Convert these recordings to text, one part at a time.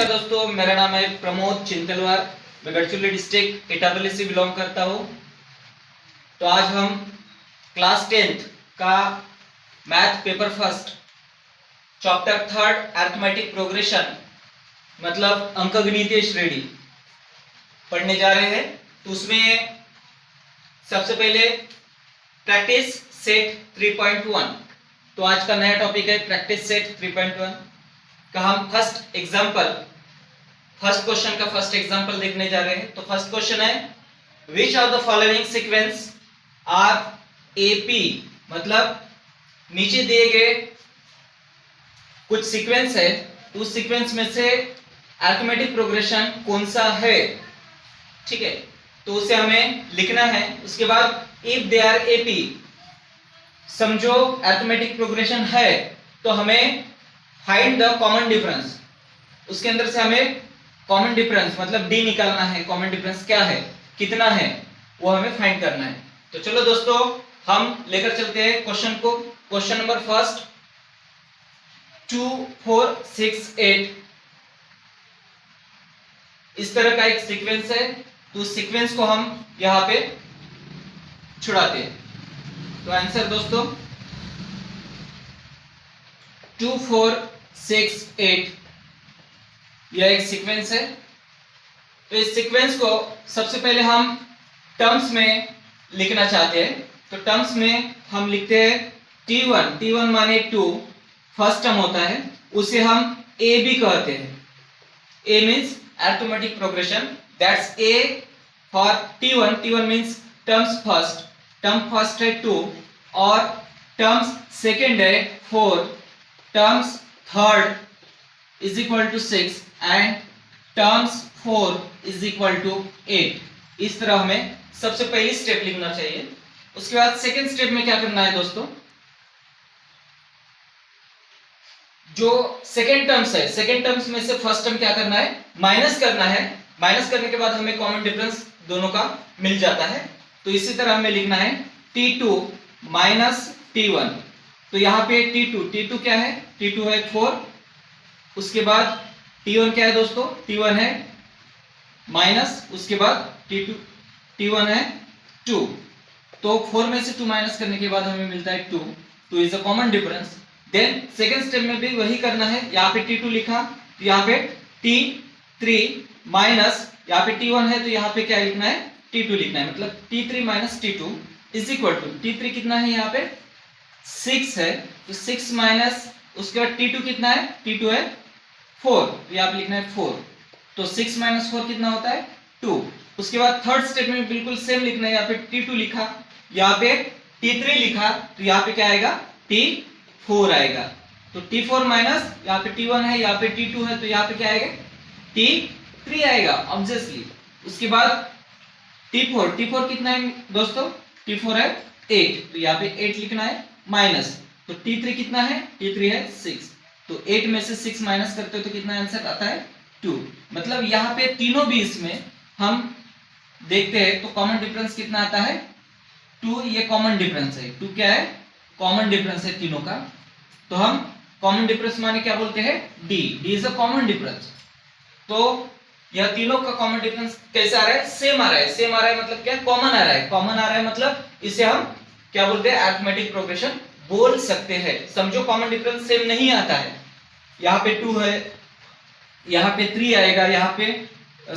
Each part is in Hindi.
नमस्कार दोस्तों, मेरा नाम है प्रमोद चिंतलवार। मैं गढ़चिरौली डिस्ट्रिक्ट इटारसी से बिलोंग करता हूँ। तो आज हम क्लास 10th का math paper first chapter 3 arithmetic progression मतलब अंकगणितीय श्रेणी पढ़ने जा रहे हैं। तो उसमें सबसे पहले प्रैक्टिस सेट 3.1। तो आज का नया टॉपिक है प्रैक्टिस सेट 3.1 का हम फर्स्ट क्वेश्चन का फर्स्ट एग्जांपल देखने जा रहे हैं। तो फर्स्ट क्वेश्चन है which of the following sequence are AP, मतलब नीचे दिए गए कुछ सीक्वेंस है, तो उस सीक्वेंस में से अरिथमेटिक प्रोग्रेशन कौन सा है। ठीक है, तो उसे हमें लिखना है। उसके बाद इफ दे आर एपी, समझो अरिथमेटिक प्रोग्रेशन है तो हमें फाइंड द कॉमन डिफरेंस। उसके अंदर से हमें कॉमन डिफरेंस मतलब डी निकालना है। कॉमन डिफरेंस क्या है, कितना है, वो हमें फाइंड करना है। तो चलो दोस्तों, हम लेकर चलते हैं क्वेश्चन को। क्वेश्चन नंबर फर्स्ट 2 4 6 8 इस तरह का एक सीक्वेंस है। तो उस सीक्वेंस को हम यहां पे छुड़ाते हैं। तो आंसर दोस्तों 2 4 6 8 यह एक सीक्वेंस है। तो इस सीक्वेंस को सबसे पहले हम टर्म्स में लिखना चाहते हैं। तो टर्म्स में हम लिखते हैं T1 माने 2 फर्स्ट टर्म होता है, उसे हम ए भी कहते हैं। A means arithmetic progression, that's A for T1 means terms first. Term first है 2 और टर्म्स सेकेंड है 4, terms third is equal to 6 and terms 4 is equal to 8। इस तरह हमें सबसे पहली स्टेप लिखना चाहिए। उसके बाद सेकेंड स्टेप में क्या करना है दोस्तों, जो सेकेंड टर्म्स है, सेकेंड टर्म्स में से फर्स्ट टर्म क्या करना है, माइनस करना है। माइनस करने के बाद हमें कॉमन डिफरेंस दोनों का मिल जाता है। तो इसी तरह हमें लिखना है T2 माइनस T1। तो यहाँ पे T2 क्या है, T2 है 4। उसके बाद T1 क्या है दोस्तों, T1 है माइनस, उसके बाद T1 है 2। तो 4 में से 2 माइनस करने के बाद हमें मिलता है 2। तो is a common difference. Then second step में भी वही करना है। यहाँ पे T2 लिखा, तो यहाँ पे T3 माइनस, यहाँ पे T1 है तो यहाँ पे क्या लिखना है, T2 लिखना है। मतलब T3 minus T2 is equal to T3 कितना है, यहाँ पे 6 है, तो 6 माइनस, उसके बाद T2 कितना है, T2 है 4, तो यहाँ पे लिखना है 4। तो 6 माइनस 4 कितना होता है, 2। उसके बाद थर्ड स्टेप में बिल्कुल सेम लिखना है। यहाँ पे T2 लिखा, यहाँ पे T3 लिखा, तो यहाँ पे क्या आएगा, T4 आएगा। तो T4 माइनस, यहाँ पे T1 है, यहाँ पे T2 है, तो यहाँ पे क्या आएगा, T3 आएगा ऑब्वियसली। उसके बाद T4 कितना है दोस्तों, T4 है 8, तो यहाँ पे 8 लिखना है माइनस। तो T3 कितना है, T3 है 6। तो 8 में से 6 माइनस करते हो तो कितना आंसर आता है, 2। मतलब यहाँ पे तीनों भी इसमें हम देखते हैं तो कॉमन डिफरेंस कितना आता है, 2। ये कॉमन डिफरेंस है, 2 क्या है, कॉमन डिफरेंस है तीनों का। तो हम कॉमन डिफरेंस माने क्या बोलते हैं, D is a common difference. तो यह तीनों का कॉमन डिफरेंस कैसे आ रहा है, सेम आ रहा है। सेम आ रहा है मतलब क्या, कॉमन आ रहा है। कॉमन आ रहा है मतलब इसे हम क्या बोलते हैं, अरिथमेटिक प्रोग्रेशन बोल सकते हैं। समझो कॉमन डिफरेंस सेम नहीं आता है, यहाँ पे 2 है, यहाँ पे 3 आएगा, यहाँ पे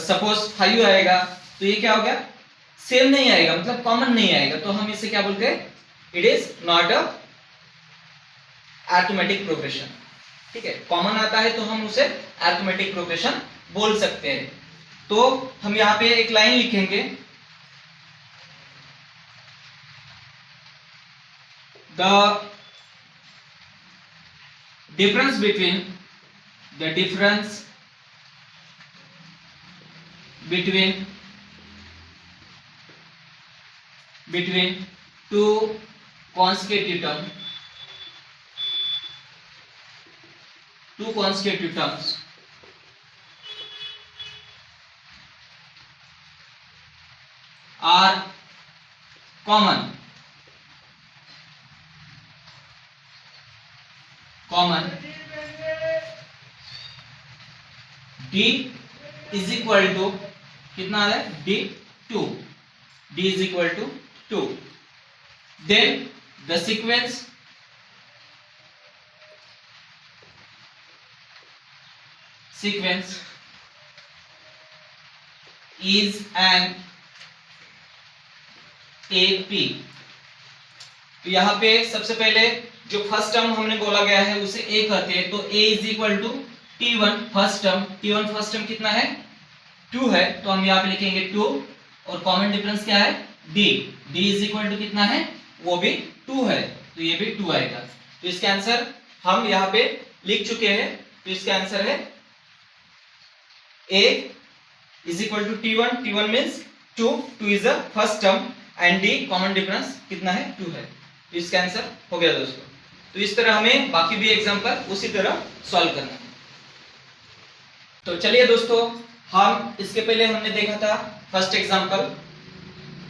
सपोज 5 आएगा, तो ये क्या हो गया, सेम नहीं आएगा, मतलब कॉमन नहीं आएगा। तो हम इसे क्या बोलते हैं, it is not a arithmetic progression. ठीक है, कॉमन आता है तो हम उसे अरिथमेटिक प्रोग्रेशन बोल सकते हैं। तो हम यहाँ पे एक लाइन लिखेंगे, the difference between two consecutive terms are common D is equal to कितना आ रहा है, D 2, D is equal to 2। Then the sequence is an AP। तो यहाँ पे सबसे पहले जो फर्स्ट टर्म हमने बोला गया है उसे A कहते हैं, तो A is equal to T1 first term, T1 first term कितना है, 2 है, तो हम यहाँ पे लिखेंगे 2, और कॉमन डिफरेंस क्या है, D, D is equal to कितना है, वो भी 2 है, तो ये भी 2 आएगा। तो इसका आंसर हम यहाँ पे लिख चुके हैं, तो इसका आंसर है A is equal to T1, T1 means 2, 2 is the first term and D common difference कितना है, 2 है। तो इसका आंसर हो गया दोस्तों। तो इस तरह हमें बाकी भी एग्जांपल उसी तरह सॉल्व करना है। तो चलिए दोस्तों, हम इसके पहले हमने देखा था फर्स्ट एग्जांपल,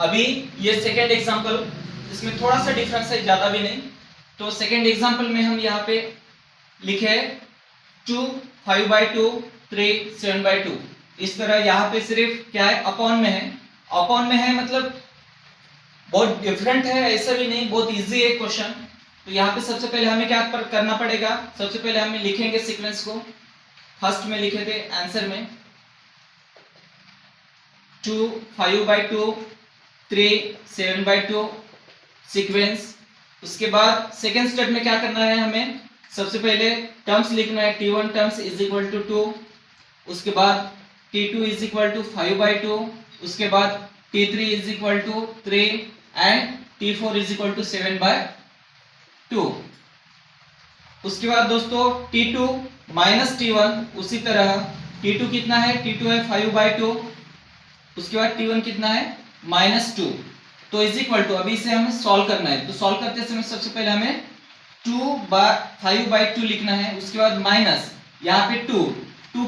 अभी ये सेकंड एग्जांपल, इसमें थोड़ा सा डिफरेंस है, ज्यादा भी नहीं। तो सेकंड एग्जांपल में हम यहाँ पे लिखे 2 5/2 3 7/2। इस तरह यहाँ पे सिर्फ क्या है, अपॉन में है, अपॉन में है मतलब बहुत डिफरेंट है ऐसा भी नहीं, बहुत इजी है क्वेश्चन। तो यहाँ पे सबसे पहले हमें क्या करना पड़ेगा, सबसे पहले हमें लिखेंगे सीक्वेंस को, फर्स्ट में लिखे थे आंसर में 2 5/2 3 7/2 सीक्वेंस। उसके बाद सेकेंड स्टेप में क्या करना है, हमें सबसे पहले टर्म्स लिखना है, T1 terms is equal to 2, उसके बाद T2 इज इक्वल टू 5/2, उसके बाद T3 is equal to 3 and T4 is equal to 7/2। उसके बाद दोस्तों T2 माइनस T1, उसी तरह T2 कितना है, T2 है 5/2, उसके बाद T1 कितना है -2, तो इज इक्वल टू, अभी इसे हमें सॉल्व करना है। तो सॉल्व करते समय सबसे पहले हमें 5/2 लिखना है, उसके बाद माइनस यहाँ पे 2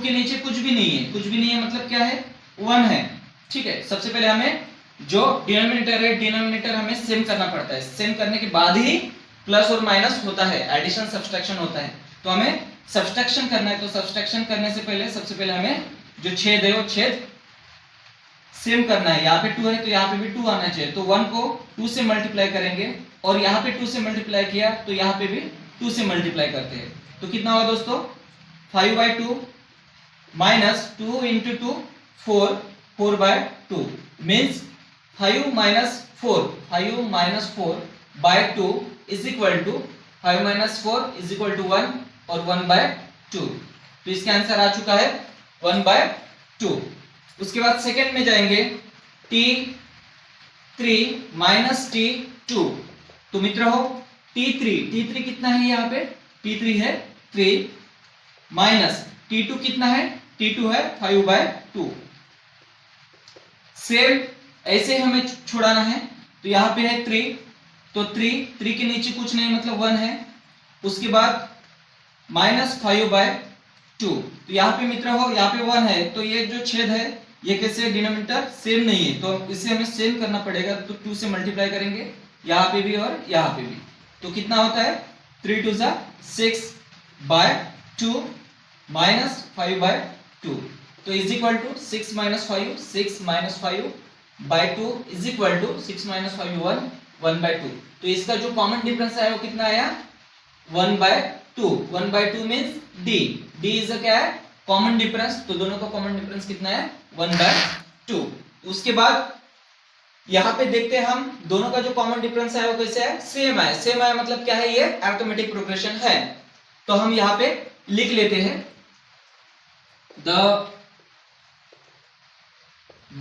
के नीचे कुछ भी नहीं है, कुछ भी नहीं है मतलब क्या है, 1 है, ठीक है। सबसे पहले हमें जो डिनोमिनेटर है, डिनोमिनेटर हमें सेम करना पड़ता है, सेम करने के बाद ही प्लस और माइनस होता है, एडिशन सब्सट्रैक्शन होता है। तो हमें सब्सट्रैक्शन करना है, तो सब्सट्रैक्शन करने से पहले सबसे पहले हमें जो छेद है वो छेद सेम करना है। यहाँ पे 2 है तो यहाँ पे भी 2 आना चाहिए, तो 1 को 2 से मल्टीप्लाई करेंगे, और यहाँ पे 2 से मल्टीप्लाई किया तो यहाँ पे भी 2 से मल्टीप्लाई करते हैं, तो कितना हुआ दोस्तों, 5/2 minus 2 into 2 4, 4/2 means 5 minus 4/2 is equal to 5 minus 4 is equal to 1 और 1/2। तो इसका आंसर आ चुका है 1/2। उसके बाद सेकेंड में जाएंगे T3 माइनस T2। तो मित्र हो T3 कितना है, यहाँ पे T3 है 3 माइनस T2 कितना है, T2 है 5/2। सेम ऐसे हमें छुड़ाना है, तो यहाँ पे है 3, तो 3 के नीचे कुछ नहीं मतलब 1 है, उसके बाद माइनस 5/2। तो यहाँ पे मित्र हो यहाँ पे 1 है, तो ये जो छेद है ये कैसे, डिनोमिनेटर सेम नहीं है, तो इसे हमें सेम करना पड़ेगा, तो 2 से मल्टीप्लाई करेंगे यहाँ पे भी और यहाँ पे भी, तो कितना होता है 3 2 6/2 माइनस 5/2। तो is equal to 6 minus 5 6 minus 5/2 is equal to 6 minus 5 1/2। तो इसका जो कॉमन डिफरेंस है वो कितना आया, 1/2। 1/2 मीन्स D इज क्या है, कॉमन डिफरेंस, तो दोनों का कॉमन डिफरेंस कितना है 1/2। उसके बाद यहाँ पे देखते हैं हम दोनों का जो कॉमन डिफरेंस है वो कैसे है, सेम है। सेम है मतलब क्या है, ये अरिथमेटिक प्रोग्रेशन है। तो हम यहाँ पे लिख लेते हैं the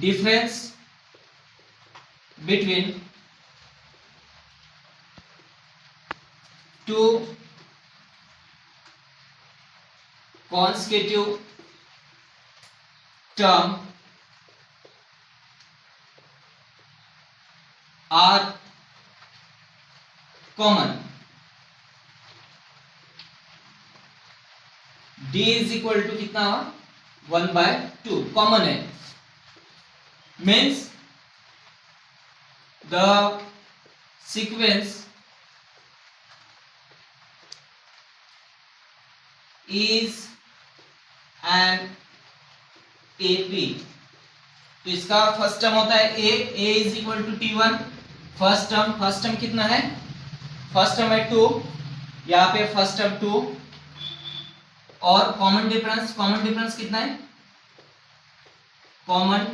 difference between two consecutive term are common. D is equal to कितना 1/2 कॉमन है, means the sequence is an AP। तो इसका फर्स्ट टर्म होता है A is equal to T1। First term कितना है? फर्स्ट टर्म है 2, यहाँ पे फर्स्ट टर्म 2, और कॉमन डिफरेंस कितना है? कॉमन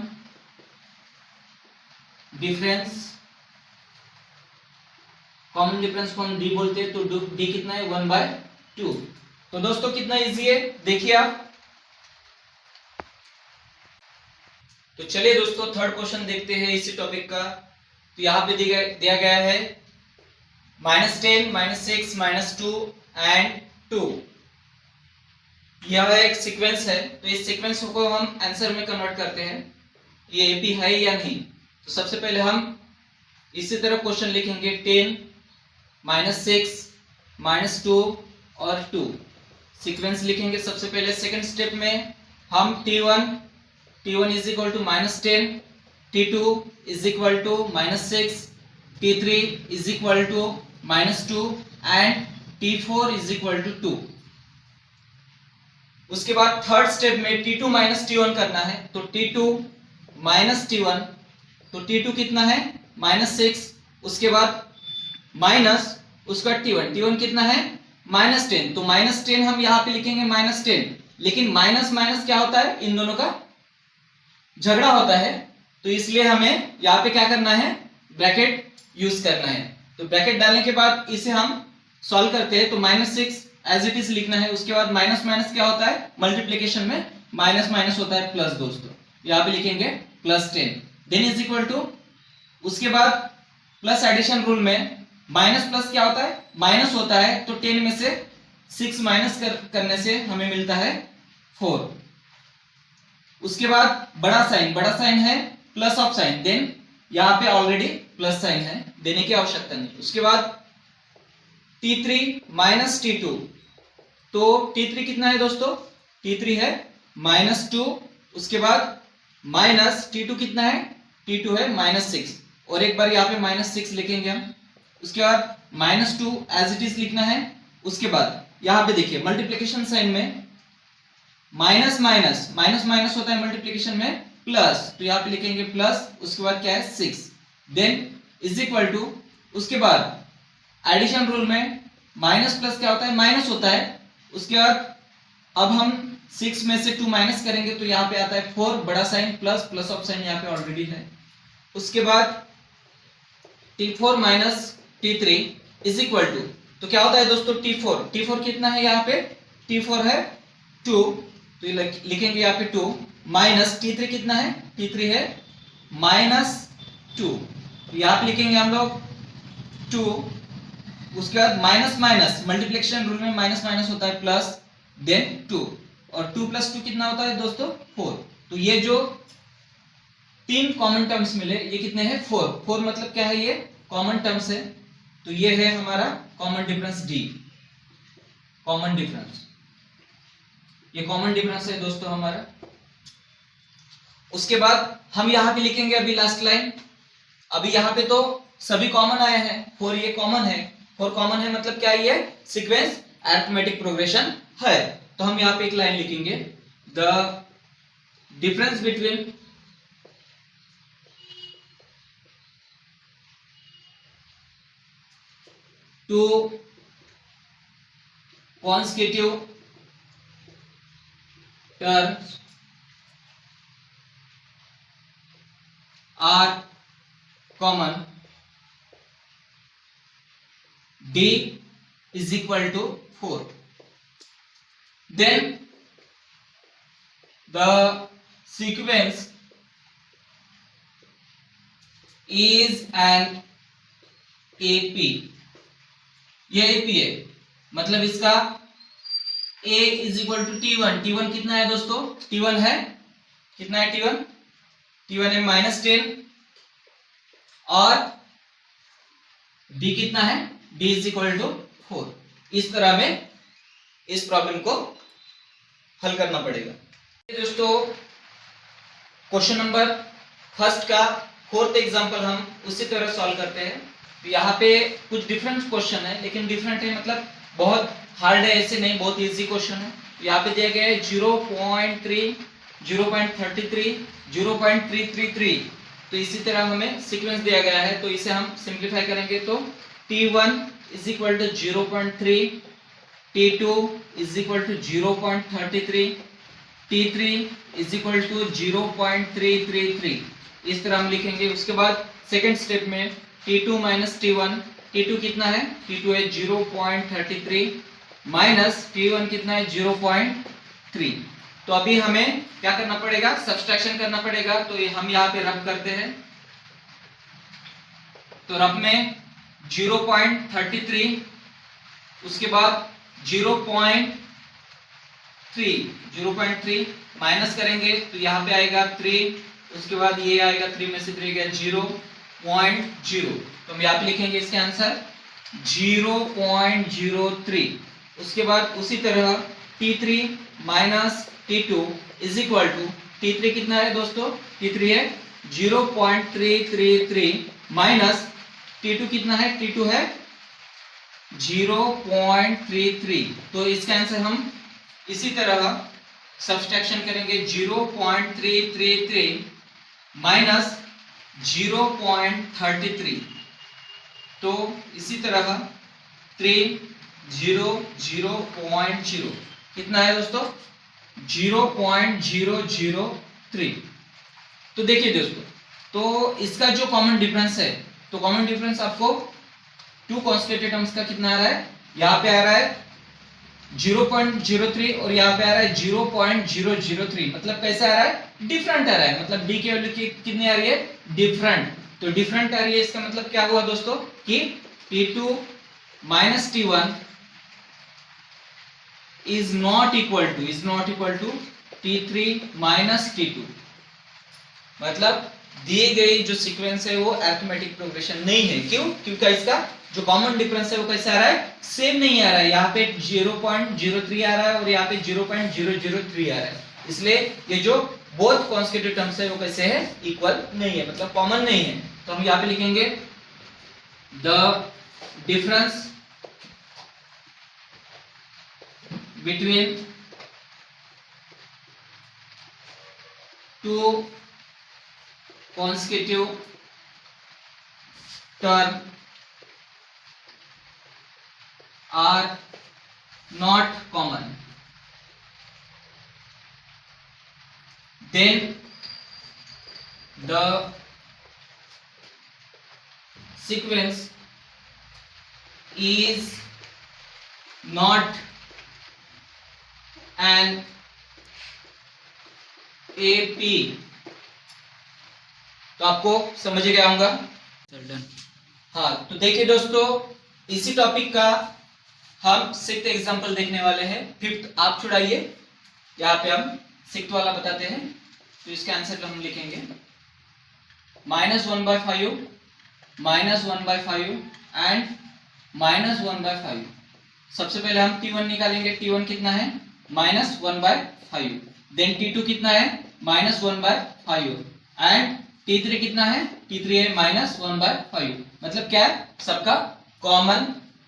डिफरेंस को हम D बोलते हैं, तो D कितना है? 1/2। तो दोस्तों कितना इजी है, देखिए आप। तो चलिए दोस्तों थर्ड क्वेश्चन देखते हैं इसी टॉपिक का। तो यहाँ पे दिया गया है -10, -6, -2 एंड 2। यह एक सीक्वेंस है, तो इस सीक्वेंस को हम आंसर में कन्वर्ट करते हैं, ये एपी है या नहीं। तो सबसे पहले हम इसी तरह क्वेश्चन लिखेंगे 10, -6, -2 और 2 सीक्वेंस लिखेंगे। सबसे पहले सेकंड स्टेप में हम T1 is equal to -10, T2 is equal to -6, T3 is equal to -2 and T4 is equal to 2। उसके बाद थर्ड स्टेप में T2 माइनस T1 करना है, तो T2 माइनस T1, तो T2 कितना है? -6, उसके बाद माइनस उसका T1 कितना है? -10, तो -10 हम यहाँ पे लिखेंगे -10, लेकिन माइनस माइनस क्या होता है? इन दोनों का झगड़ा होता है, तो इसलिए हमें यहाँ पे क्या करना है? ब्रैकेट यूज करना है। तो ब्रैकेट डालने के बाद इसे हम सॉल्व करते हैं, तो -6 एज इट इज लिखना है। उसके बाद माइनस माइनस क्या होता है? मल्टीप्लिकेशन में माइनस माइनस होता है प्लस। दोस्तों यहाँ पे लिखेंगे +10, देन इज इक्वल टू, उसके बाद प्लस एडिशन रूल में माइनस प्लस क्या होता है? माइनस होता है, तो 10 में से 6 माइनस करने से हमें मिलता है 4। उसके बाद बड़ा साइन है प्लस ऑफ साइन, देन यहाँ पे ऑलरेडी प्लस साइन है, देने की आवश्यकता नहीं। उसके बाद T3 माइनस T2, तो T3 कितना है दोस्तों? T3 है -2, उसके बाद माइनस T2 कितना है? T2 है -6, और एक बार यहाँ पे -6 लिखेंगे हम। उसके बाद -2 एज इट इज लिखना है। उसके बाद यहाँ पे देखिए मल्टीप्लिकेशन साइन में माइनस माइनस होता है मल्टीप्लिकेशन में प्लस, तो यहाँ पे लिखेंगे प्लस, उसके बाद क्या है? 6, देन इज इक्वल टू, उसके बाद एडिशन रूल में माइनस प्लस क्या होता है? माइनस होता है। उसके बाद अब हम 6 में से 2 माइनस करेंगे, तो यहाँ पे आता है 4, बड़ा साइन प्लस ऑफ साइन यहाँ पे ऑलरेडी है। उसके बाद T4 minus T3 is equal to, तो क्या होता है दोस्तों? T4 कितना है यहाँ पे? T4 है 2, तो लिखेंगे यहाँ पे 2, माइनस T3 कितना है? T3 है -2, तो यहाँ पे लिखेंगे हम लोग 2। उसके बाद माइनस माइनस मल्टीप्लिकेशन रूल में माइनस माइनस होता है प्लस, देन 2, और 2 + 2 कितना होता है दोस्तों? 4। तो ये जो 3 कॉमन टर्म्स मिले, ये कितने हैं? 4 मतलब क्या है? ये कॉमन टर्म्स है, तो ये है हमारा common difference D। Common difference, ये कॉमन डिफरेंस है दोस्तों हमारा। उसके बाद हम यहाँ पे लिखेंगे अभी लास्ट लाइन। अभी यहाँ पे तो सभी कॉमन आए हैं, 4 ये कॉमन है, 4 कॉमन है मतलब क्या? ये सीक्वेंस अरिथमेटिक प्रोग्रेशन है। तो हम यहाँ पे एक लाइन लिखेंगे, the difference between two consecutive terms are common, D is equal to 4. Then the sequence is an AP। ये AP है, मतलब इसका A is equal to T1 कितना है दोस्तों? T1 है, कितना है T1 है -10, और D कितना है? D is equal to 4। इस तरह में इस प्रॉब्लम को हल करना पड़ेगा। दोस्तों क्वेश्चन नंबर फर्स्ट का 4th एग्जांपल हम उसी तरह सॉल्व करते हैं। तो यहाँ पे कुछ डिफरेंट क्वेश्चन है, लेकिन डिफरेंट है मतलब बहुत हार्ड है ऐसे नहीं, बहुत इजी क्वेश्चन है। यहाँ पे दिया गया है 0.3 0.33, 0.333। तो इसी तरह हमें सीक्वेंस दिया गया है, तो इसे हम सिंप्लीफाई करेंगे तो T1 is equal to 0.3, T2 is equal to 0.33, T3 is equal to 0.333। इस तरह हम लिखेंगे। उसके बाद सेकेंड स्टेप में T2 माइनस T1, T2 कितना है, T2 है 0.33 माइनस T1 कितना है 0.3। तो अभी हमें क्या करना पड़ेगा, सब्सट्रैक्शन करना पड़ेगा। तो हम यहाँ पे रब करते हैं, तो रब में 0.33, उसके बाद 0.3 माइनस करेंगे तो यहाँ पे आएगा 3, उसके बाद ये आएगा 3 में से 3 गया 0.0। तो हम यहाँ पे लिखेंगे इसके आंसर 0.03। उसके बाद उसी तरह T3 minus T2 is equal to, T3 कितना है दोस्तों, T3 है 0.333 माइनस T2 कितना है, T2 है 0.33। तो इसका आंसर हम इसी तरह सब्सट्रैक्शन करेंगे 0.333 माइनस 0.33। तो इसी तरह 3 0 0.0 कितना है दोस्तों, 0.003। तो देखिए दोस्तों, तो इसका जो कॉमन डिफरेंस है, तो कॉमन डिफरेंस आपको टू कॉन्स्टिट्यूएंट टर्म्स का कितना आ रहा है, यहाँ पे आ रहा है 0.03 और यहाँ पे आ रहा है 0.003। मतलब कैसे आ रहा है, डिफरेंट आ रहा है। मतलब डी की वैल्यू कितनी आ रही है, डिफरेंट। तो डिफरेंट आ रही है, इसका मतलब क्या हुआ दोस्तों कि T2 minus T1 is not equal to T3 minus T2। मतलब दिए गई जो सीक्वेंस है वो अरिथमेटिक प्रोग्रेशन नहीं है। क्यों, क्योंकि इसका जो कॉमन डिफरेंस है वो कैसे आ रहा है, सेम नहीं आ रहा है। यहाँ पे 0.03 आ रहा है और यहाँ पे 0.003 आ रहा है, इसलिए ये जो बोथ कॉन्स्टिट्यूएंट टर्म्स है वो कैसे है, इक्वल नहीं है, मतलब कॉमन नहीं है। तो हम यहाँ पे लिखेंगे the difference between two consecutive term are not common, then the sequence is not an AP। तो आपको समझ गया होगा। हाँ, तो देखिए दोस्तों, इसी टॉपिक का हम सिक्स्थ एग्जांपल देखने वाले हैं। फिफ्थ आप छुड़ाइए, यहाँ पे हम सिक्स्थ वाला बताते हैं। तो इसके आंसर हम लिखेंगे -1/5 -1/5 एंड -1/5। सबसे पहले हम T1 निकालेंगे। T1 कितना है, -1/5। देन T2 कितना है, -1/5 एंड T3 कितना है, T3 है -1/5। मतलब क्या है, सबका कॉमन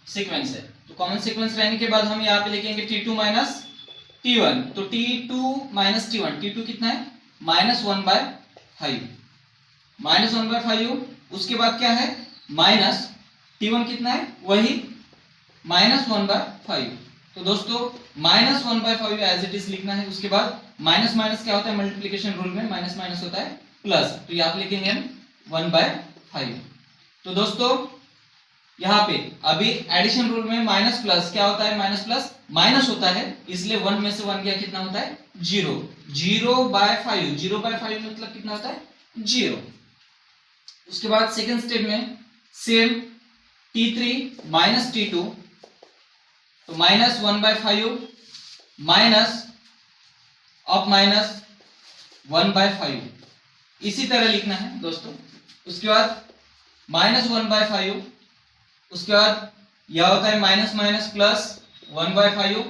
सीक्वेंस है। तो कॉमन सीक्वेंस रहने के बाद हम यहाँ पे लिखेंगे T2 माइनस T1। तो T2 माइनस T1, T2 कितना है, -1/5, -1/5। उसके बाद क्या है, माइनस T1 कितना है, वही -1/5। तो दोस्तों -1/5 एज इट इज लिखना है। उसके बाद माइनस माइनस क्या होता है, मल्टीप्लिकेशन रूल में माइनस माइनस होता है प्लस, तो यहाँ पे लिखेंगे हम 1/5। तो दोस्तों यहाँ पे अभी एडिशन रूल में माइनस प्लस क्या होता है, माइनस प्लस माइनस होता है, इसलिए 1 में से 1 गया, कितना होता है 0। 0/5, 0/5 मतलब कितना होता है 0। उसके बाद सेकंड स्टेप में सेम T3 माइनस T2, तो -1/5 माइनस ऑफ -1/5 इसी तरह लिखना है दोस्तों। उसके बाद -1/5, उसके बाद यह होता है minus minus plus 1/5,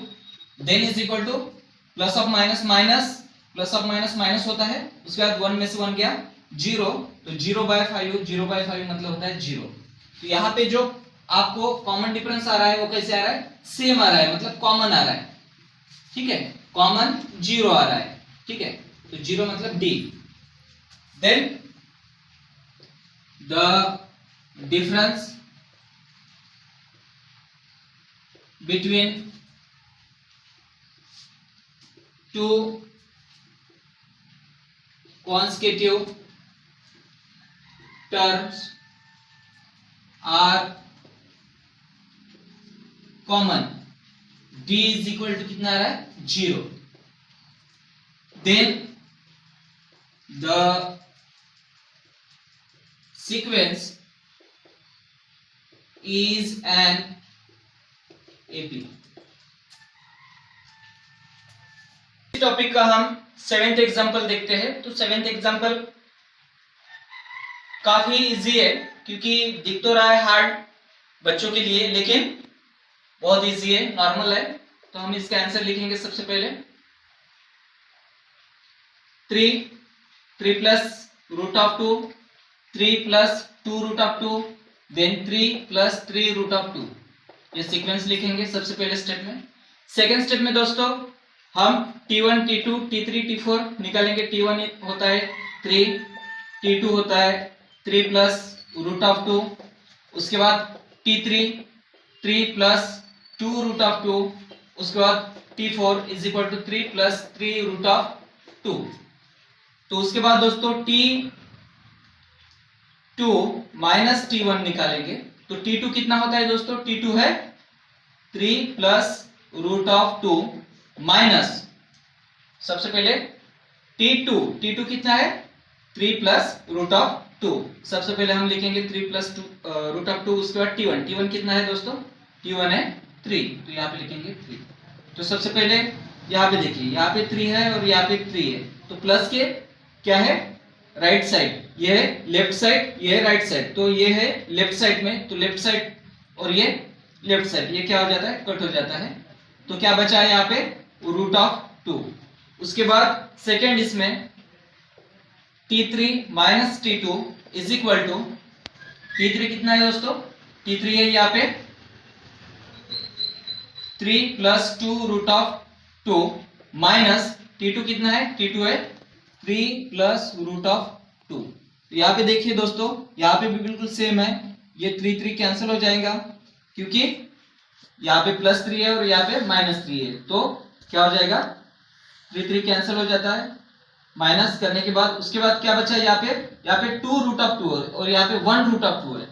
then is equal to plus of minus minus, plus of minus minus होता है। उसके बाद 1 में से 1 गया 0, तो 0/5, 0/5 मतलब होता है 0। तो यहाँ पे जो आपको कॉमन डिफरेंस आ रहा है वो कैसे आ रहा है, सेम आ रहा है, मतलब कॉमन आ रहा है। ठीक है, कॉमन 0 आ रहा है। ठीक है, तो 0 मतलब D। Then the difference between two consecutive terms are common। D is equal to कितना आ रहा है 0। Then the sequence is an AP. इस टॉपिक का हम 7th एग्जाम्पल देखते हैं। तो 7th एग्जाम्पल काफी इजी है, क्योंकि दिख तो रहा है हार्ड बच्चों के लिए, लेकिन बहुत इजी है, नॉर्मल है। तो हम इसका आंसर लिखेंगे सबसे पहले 3 plus root of 2, 3 plus 2 root of 2, then 3 plus 3 root of 2। ये सीक्वेंस लिखेंगे सबसे पहले स्टेप में। सेकेंड स्टेप में दोस्तों हम T1, T2, T3, T4 निकालेंगे। T1 होता है 3, T2 होता है 3 प्लस रूट ऑफ 2, उसके बाद T3 3 प्लस 2 रूट ऑफ 2, उसके बाद T4 is equal to 3 plus 3 root of 2। तो उसके बाद दोस्तों T2 माइनस T1 निकालेंगे। तो T2 कितना होता है दोस्तों? T2 है 3 प्लस रूट ऑफ 2 माइनस, सबसे पहले T2 कितना है 3 प्लस रूट ऑफ 2। सबसे पहले हम लिखेंगे 3 प्लस रूट ऑफ 2। उसके बाद T1 कितना है दोस्तों? T1 है 3, तो यहाँ पे लिखेंगे 3। तो सबसे पहले यहाँ पे देखिए, यहाँ पे 3 है और यहाँ पे 3 है, तो प्लस के क्या है राइट साइड, ये है लेफ्ट साइड, ये है राइट साइड। तो ये है लेफ्ट साइड में, तो लेफ्ट साइड और ये लेफ्ट साइड, ये क्या हो जाता है कट हो जाता है। तो क्या बचा है यहाँ पे रूट ऑफ 2। उसके बाद सेकेंड इसमें T3 minus T2 is equal to T3 कितना है दोस्तों? T3 है यहाँ पे 3 plus 2 root of 2 minus T2 कितना है? T2 है 3 प्लस रूट ऑफ 2। तो यहाँ पे देखिए दोस्तों, यहाँ पे भी बिल्कुल सेम है, ये 3 कैंसिल हो जाएगा, क्योंकि यहाँ पे प्लस 3 है और यहाँ पे माइनस 3 है। तो क्या हो जाएगा 3 कैंसिल हो जाता है। माइनस करने के बाद उसके बाद क्या बचा यहाँ पे 2 रूट ऑफ 2 है और यहाँ पे 1 रूट ऑफ 2 है,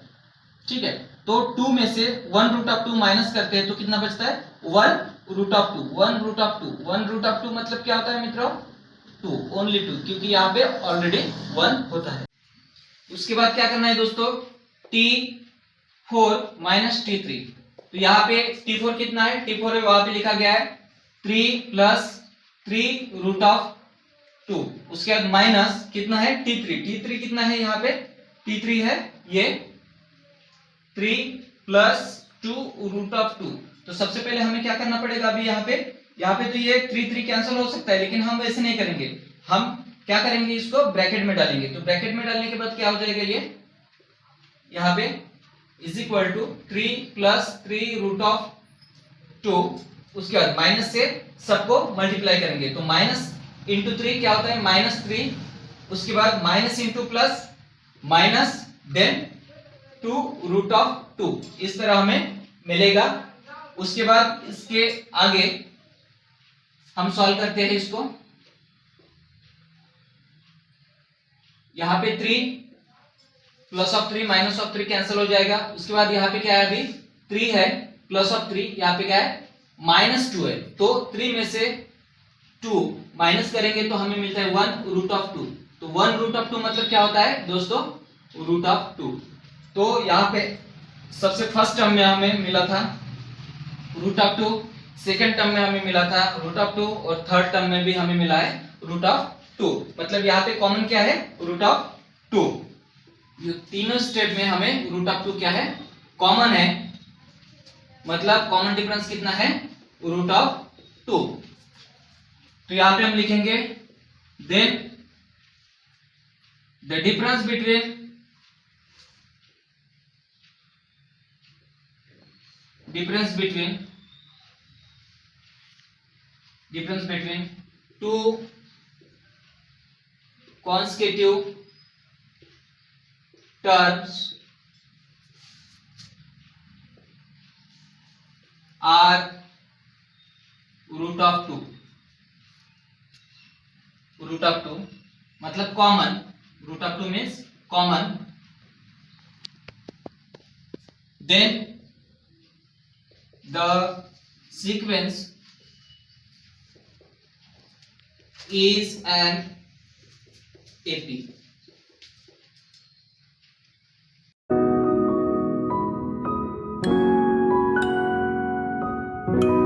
ठीक है। तो 2 में से 1 रूट ऑफ 2 माइनस करते हैं तो कितना बचता है 1 root of 2। 1 root of 2, 1 root of 2 मतलब क्या होता है मित्रों 2, ओनली 2, क्योंकि यहाँ पे ऑलरेडी 1 होता है। उसके बाद क्या करना है दोस्तों T4 माइनस T3। तो यहाँ पे T4 कितना है? T4 है वहां पे लिखा गया है 3 प्लस 3 रूट ऑफ 2। उसके बाद माइनस कितना है T3 कितना है यहाँ पे? T3 है ये 3 प्लस 2 रूट ऑफ 2। तो सबसे पहले हमें क्या करना पड़ेगा अभी यहाँ पे तो ये 3 कैंसिल हो सकता है, लेकिन हम वैसे नहीं करेंगे। हम क्या करेंगे, इसको ब्रैकेट में डालेंगे। तो ब्रैकेट में डालने के बाद क्या हो जाएगा, ये यहाँ पे is equal to 3 plus 3 root of 2। उसके बाद माइनस से सबको मल्टीप्लाई करेंगे, तो माइनस इंटू 3 क्या होता है -3। उसके बाद minus into plus minus, then 2 root of 2, इस तरह हमें मिलेगा। उसके बाद इसके आगे हम सॉल्व करते हैं इसको। यहाँ पे 3 plus of 3 minus of 3 cancel हो जाएगा। उसके बाद यहाँ पे क्या है, अभी 3 है प्लस ऑफ 3, यहाँ पे क्या है -2 है। तो 3 में से 2 माइनस करेंगे तो हमें मिलता है 1 रूट ऑफ 2। तो 1 रूट ऑफ 2 मतलब क्या होता है दोस्तों रूट ऑफ 2। तो यहाँ पे सबसे फर्स्ट टर्म में हमें मिला था रूट ऑफ 2, सेकेंड टर्म में हमें मिला था रूट ऑफ 2 और थर्ड टर्म में भी हमें मिला है रूट ऑफ 2। मतलब यहाँ पे कॉमन क्या है रूट ऑफ 2। ये तीनों स्टेप में हमें रूट ऑफ 2 क्या है कॉमन है, मतलब कॉमन डिफरेंस कितना है रूट ऑफ 2। तो यहाँ पे हम लिखेंगे then the difference between two consecutive terms are root of 2. root of 2 मतलब common, root of 2 means common, then the sequence is an AP.